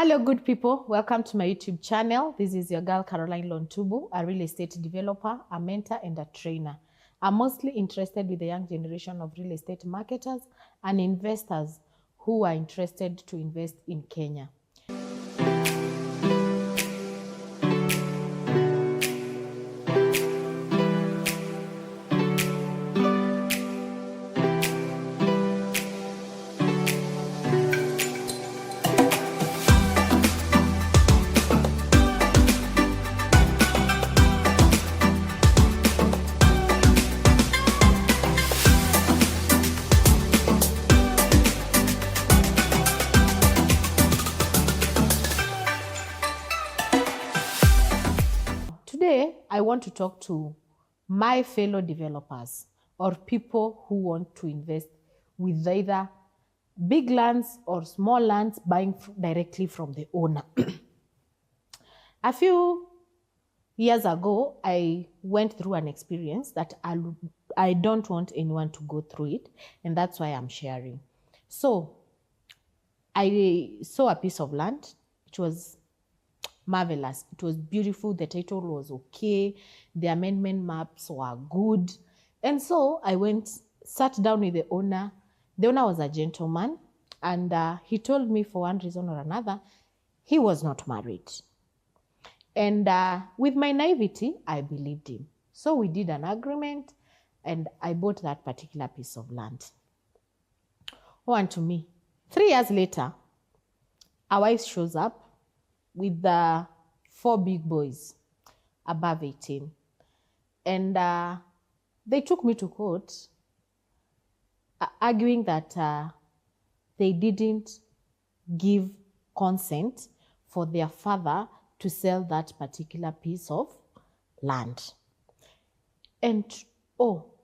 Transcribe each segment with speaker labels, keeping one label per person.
Speaker 1: Hello, good people. Welcome to my YouTube channel. This is your girl, Caroline Lontubu, a real estate developer, a mentor, and a trainer. I'm mostly interested with the young generation of real estate marketers and investors who are interested to invest in Kenya. Today, I want to talk to my fellow developers or people who want to invest with either big lands or small lands buying directly from the owner. A few years ago, I went through an experience that I don't want anyone to go through it, and that's why I'm sharing. So, I saw a piece of land. It was marvelous. It was beautiful. The title was okay. The amendment maps were good. And so I sat down with the owner. The owner was a gentleman, and he told me for one reason or another, he was not married. And with my naivety, I believed him. So we did an agreement, and I bought that particular piece of land. Oh, and to me, 3 years later, our wife shows up with the 4 big boys above 18. And they took me to court, arguing that they didn't give consent for their father to sell that particular piece of land. And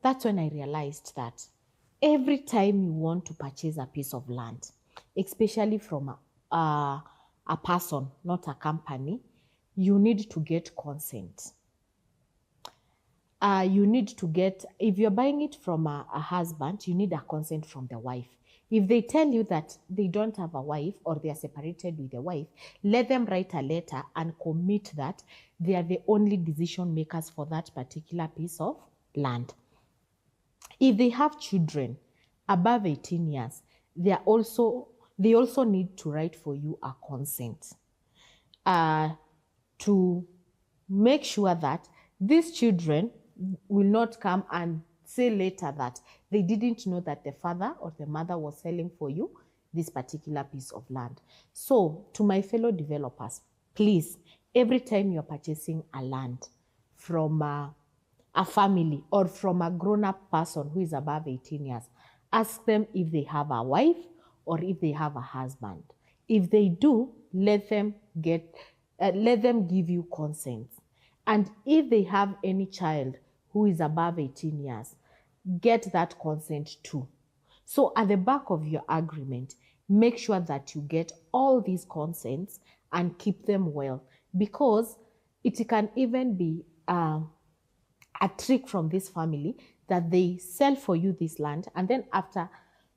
Speaker 1: that's when I realized that every time you want to purchase a piece of land, especially from a person, not a company, you need to get consent. You need to get, if you're buying it from a husband, you need a consent from the wife. If they tell you that they don't have a wife or they are separated with the wife, let them write a letter and commit that they are the only decision makers for that particular piece of land. If they have children above 18 years, they also need to write for you a consent to make sure that these children will not come and say later that they didn't know that the father or the mother was selling for you this particular piece of land. So to my fellow developers, please, every time you're purchasing a land from a family or from a grown-up person who is above 18 years, ask them if they have a wife or if they have a husband. If they do, let them give you consent. And if they have any child who is above 18 years, get that consent too. So at the back of your agreement, make sure that you get all these consents and keep them well, because it can even be a trick from this family that they sell for you this land, and then after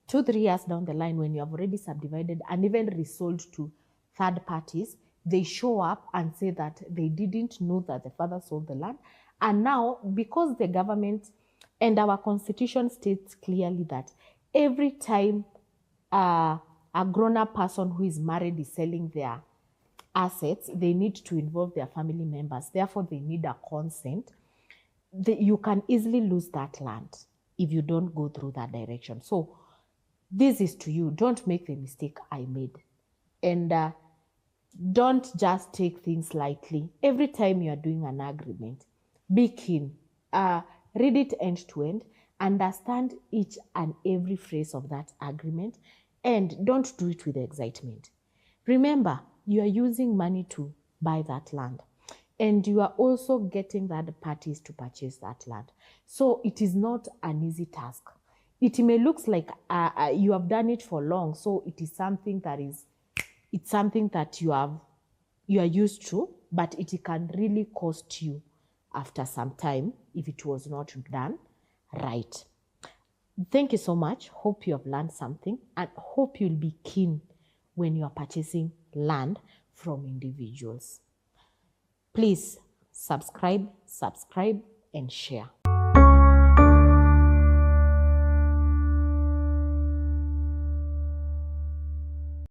Speaker 1: 2-3 years down the line, when you have already subdivided and even resold to third parties, they show up and say that they didn't know that the father sold the land. And now, because the government and our constitution states clearly that every time a grown-up person who is married is selling their assets, they need to involve their family members. Therefore, they need a consent. You can easily lose that land if you don't go through that direction. So this is to you. Don't make the mistake I made. And don't just take things lightly. Every time you are doing an agreement, be keen. Read it end to end. Understand each and every phrase of that agreement. And don't do it with excitement. Remember, you are using money to buy that land. And you are also getting the other parties to purchase that land. So it is not an easy task. It may look like you have done it for long, so it is something that you are used to, but it can really cost you after some time if it was not done right. Thank you so much. Hope you have learned something, and hope you'll be keen when you are purchasing learned from individuals. Please subscribe, and share.